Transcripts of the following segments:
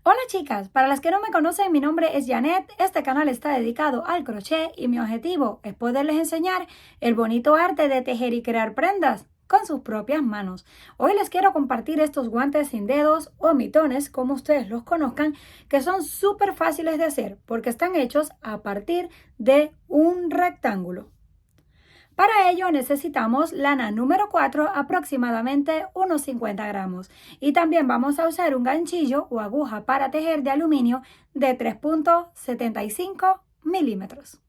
Hola chicas, para las que no me conocen, mi nombre es Janet, este canal está dedicado al crochet y mi objetivo es poderles enseñar el bonito arte de tejer y crear prendas con sus propias manos. Hoy les quiero compartir estos guantes sin dedos o mitones, como ustedes los conozcan, que son súper fáciles de hacer porque están hechos a partir de un rectángulo. Para ello necesitamos lana número 4, aproximadamente unos 50 gramos. Y también vamos a usar un ganchillo o aguja para tejer de aluminio de 3.75 milímetros.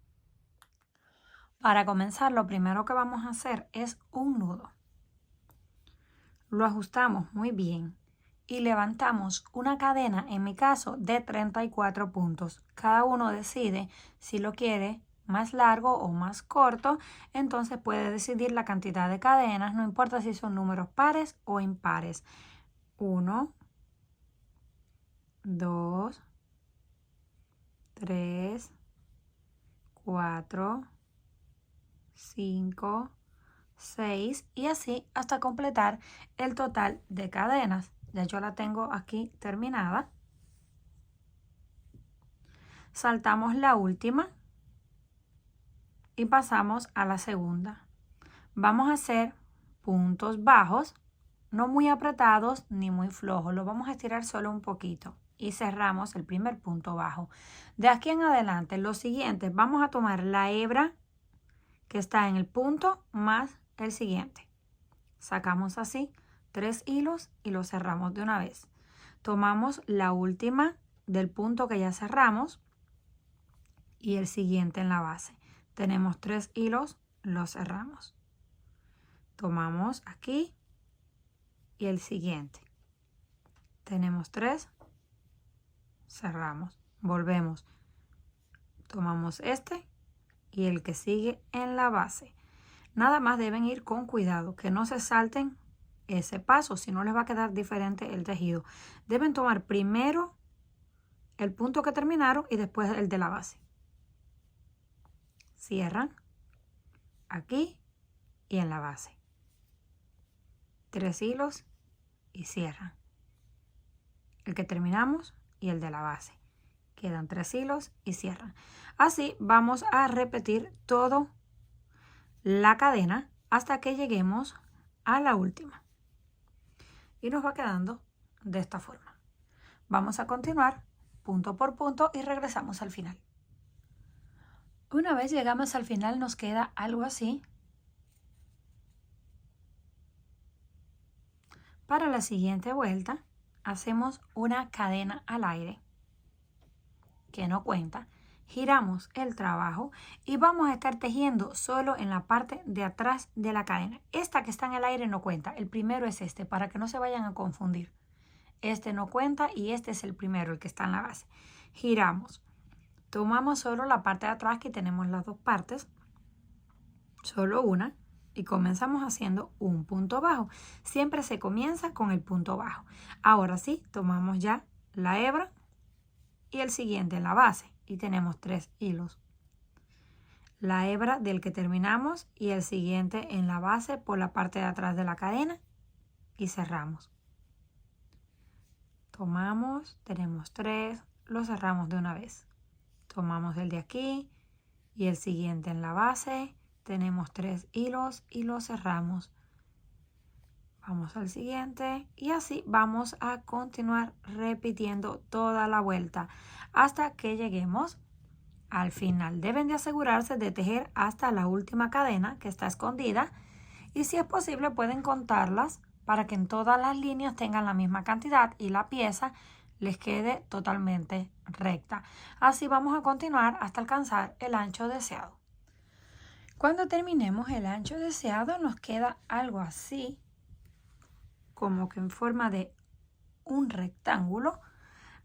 Para comenzar, lo primero que vamos a hacer es un nudo. Lo ajustamos muy bien y levantamos una cadena, en mi caso, de 34 puntos. Cada uno decide si lo quiere más largo o más corto, entonces puede decidir la cantidad de cadenas, no importa si son números pares o impares. 1, 2, 3, 4, 5, 6 y así hasta completar el total de cadenas. Ya yo la tengo aquí terminada. Saltamos la última y pasamos a la segunda. Vamos a hacer puntos bajos, no muy apretados ni muy flojos, lo vamos a estirar solo un poquito y cerramos el primer punto bajo. De aquí en adelante, los siguientes, vamos a tomar la hebra que está en el punto más el siguiente. Sacamos así 3 hilos y lo cerramos de una vez. Tomamos la última del punto que ya cerramos y el siguiente en la base. Tenemos 3 hilos, lo cerramos. Tomamos aquí y el siguiente. Tenemos 3, cerramos, volvemos. Tomamos este y el que sigue en la base. Nada más deben ir con cuidado, que no se salten ese paso, si no les va a quedar diferente el tejido. Deben tomar primero el punto que terminaron y después el de la base. Cierran aquí y en la base. 3 hilos y cierran. El que terminamos y el de la base. Quedan 3 hilos y cierran. Así vamos a repetir toda la cadena hasta que lleguemos a la última. Y nos va quedando de esta forma. Vamos a continuar punto por punto y regresamos al final. Una vez llegamos al final nos queda algo así. Para la siguiente vuelta hacemos una cadena al aire que no cuenta, giramos el trabajo y vamos a estar tejiendo solo en la parte de atrás de la cadena. Esta que está en el aire no cuenta, el primero es este, para que no se vayan a confundir. Este no cuenta y este es el primero, el que está en la base. Giramos, tomamos solo la parte de atrás, que tenemos las dos partes, solo una, y comenzamos haciendo un punto bajo. Siempre se comienza con el punto bajo. Ahora sí, tomamos ya la hebra y el siguiente en la base y tenemos 3 hilos. La hebra del que terminamos y el siguiente en la base por la parte de atrás de la cadena y cerramos. Tomamos, tenemos 3, lo cerramos de una vez. Tomamos el de aquí y el siguiente en la base, tenemos 3 hilos y lo cerramos. Vamos al siguiente y así vamos a continuar repitiendo toda la vuelta hasta que lleguemos al final. Deben de asegurarse de tejer hasta la última cadena que está escondida y si es posible pueden contarlas para que en todas las líneas tengan la misma cantidad y la pieza les quede totalmente recta. Así vamos a continuar hasta alcanzar el ancho deseado. Cuando terminemos el ancho deseado nos queda algo así, como que en forma de un rectángulo.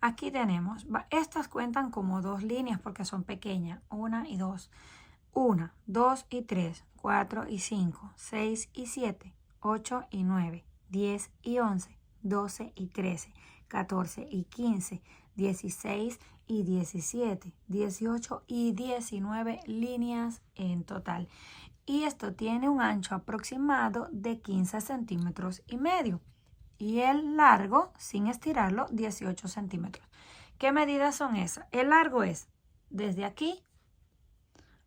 Aquí tenemos, estas cuentan como 2 líneas porque son pequeñas, 1 y 2. 1, 2 y 3, 4 y 5, 6 y 7, 8 y 9, 10 y 11, 12 y 13, 14 y 15, 16 y 17, 18 y 19 líneas en total. Y esto tiene un ancho aproximado de 15 centímetros y medio. y el largo, sin estirarlo, 18 centímetros. ¿Qué medidas son esas? El largo es desde aquí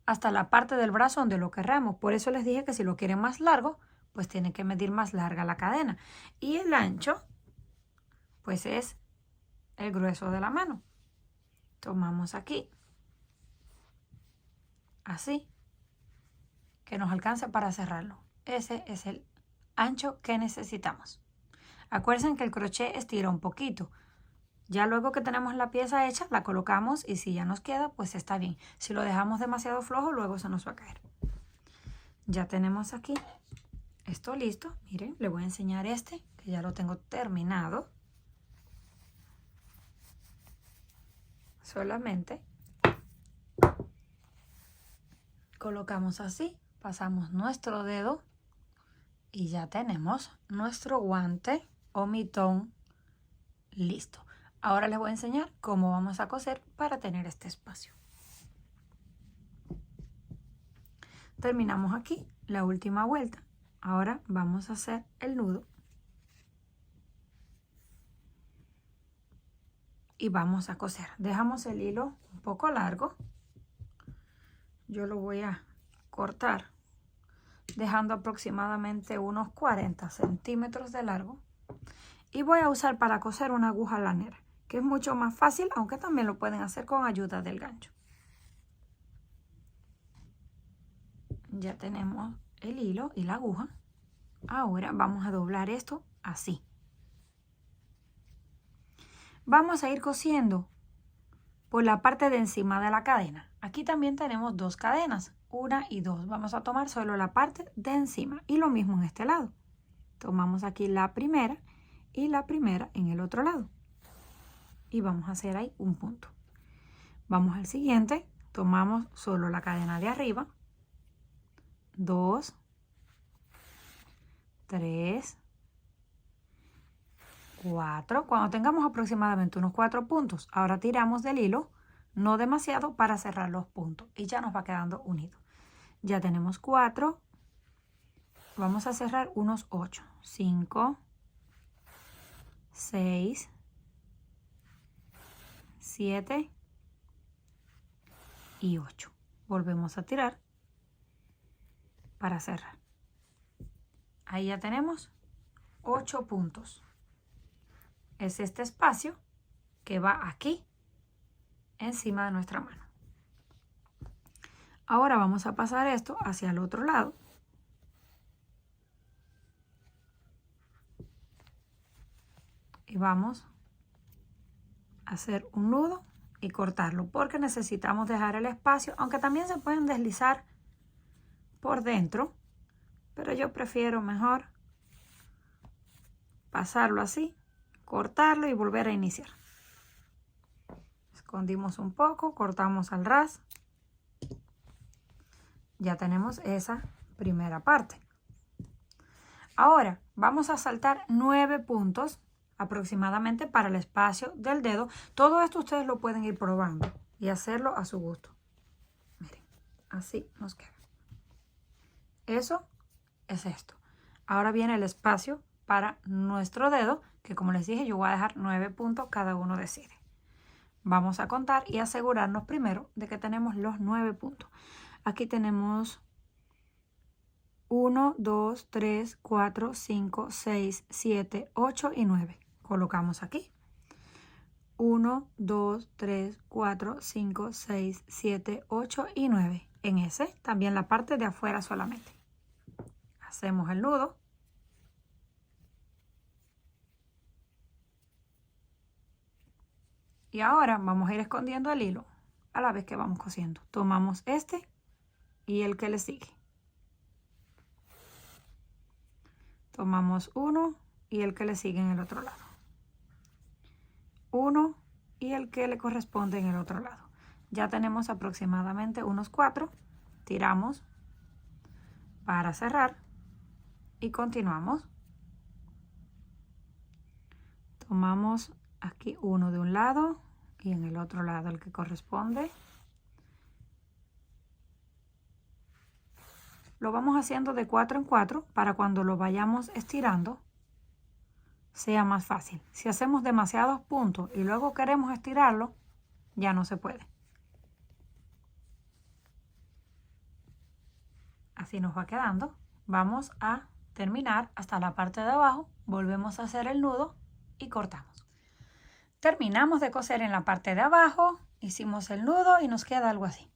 hasta la parte del brazo donde lo querramos. Por eso les dije que si lo quieren más largo, pues tienen que medir más larga la cadena. Y el ancho, pues es el grueso de la mano. Tomamos aquí, así, que nos alcance para cerrarlo. Ese es el ancho que necesitamos. Acuérdense que el crochet estira un poquito. Ya luego que tenemos la pieza hecha, la colocamos y si ya nos queda, pues está bien. Si lo dejamos demasiado flojo, luego se nos va a caer. Ya tenemos aquí esto listo. Miren, le voy a enseñar este, que ya lo tengo terminado. Solamente colocamos así, pasamos nuestro dedo y ya tenemos nuestro guante o mitón listo. Ahora les voy a enseñar cómo vamos a coser para tener este espacio. Terminamos aquí la última vuelta. Ahora vamos a hacer el nudo. Y vamos a coser. Dejamos el hilo un poco largo. Yo lo voy a cortar dejando aproximadamente unos 40 centímetros de largo. Y voy a usar para coser una aguja lanera, que es mucho más fácil, aunque también lo pueden hacer con ayuda del gancho. Ya tenemos el hilo y la aguja. Ahora vamos a doblar esto así. Vamos a ir cosiendo por la parte de encima de la cadena. Aquí también tenemos dos cadenas, una y dos. Vamos a tomar solo la parte de encima y lo mismo en este lado. Tomamos aquí la primera y la primera en el otro lado. Y vamos a hacer ahí un punto. Vamos al siguiente, tomamos solo la cadena de arriba. 2, 3, 4. Cuando tengamos aproximadamente unos 4 puntos, ahora tiramos del hilo, no demasiado para cerrar los puntos y ya nos va quedando unido. Ya tenemos 4. Vamos a cerrar unos 8. 5, 6, 7 y 8. Volvemos a tirar para cerrar. Ahí ya tenemos 8 puntos. Es este espacio que va aquí encima de nuestra mano. Ahora vamos a pasar esto hacia el otro lado. Y vamos a hacer un nudo y cortarlo porque necesitamos dejar el espacio, aunque también se pueden deslizar por dentro, pero yo prefiero mejor pasarlo así, cortarlo y volver a iniciar. Escondimos un poco, cortamos al ras. Ya tenemos esa primera parte. Ahora vamos a saltar 9 puntos aproximadamente para el espacio del dedo. Todo esto ustedes lo pueden ir probando y hacerlo a su gusto. Miren, así nos queda. Eso es esto. Ahora viene el espacio para nuestro dedo, que como les dije, yo voy a dejar 9 puntos, cada uno decide. Vamos a contar y asegurarnos primero de que tenemos los 9 puntos. Aquí tenemos 1, 2, 3, 4, 5, 6, 7, 8 y 9. Colocamos aquí. 1, 2, 3, 4, 5, 6, 7, 8 y 9. En ese, también la parte de afuera solamente. Hacemos el nudo. Y ahora vamos a ir escondiendo el hilo a la vez que vamos cosiendo. Tomamos este y el que le sigue. Tomamos uno y el que le sigue en el otro lado. Uno y el que le corresponde en el otro lado. Ya tenemos aproximadamente unos 4. Tiramos para cerrar y continuamos. Tomamos aquí uno de un lado y en el otro lado el que corresponde. Lo vamos haciendo de 4 en 4 para cuando lo vayamos estirando sea más fácil. Si hacemos demasiados puntos y luego queremos estirarlo, ya no se puede. Así nos va quedando. Vamos a terminar hasta la parte de abajo, volvemos a hacer el nudo y cortamos. Terminamos de coser en la parte de abajo, hicimos el nudo y nos queda algo así,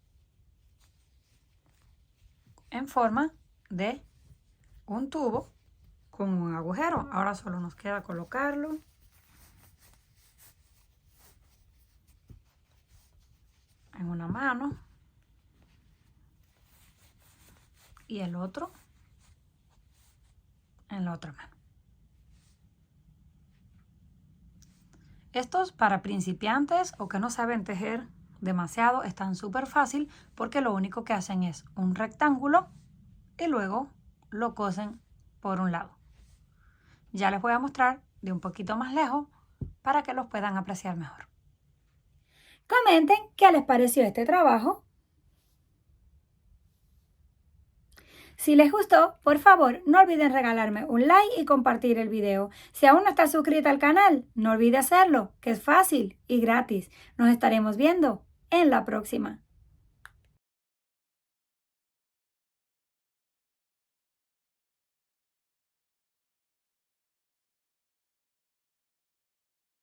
en forma de un tubo con un agujero. Ahora solo nos queda colocarlo en una mano y el otro en la otra mano. Estos para principiantes o que no saben tejer demasiado están súper fácil porque lo único que hacen es un rectángulo y luego lo cosen por un lado. Ya les voy a mostrar de un poquito más lejos para que los puedan apreciar mejor. Comenten qué les pareció este trabajo. Si les gustó, por favor, no olviden regalarme un like y compartir el video. Si aún no estás suscrita al canal, no olvide hacerlo, que es fácil y gratis. Nos estaremos viendo en la próxima.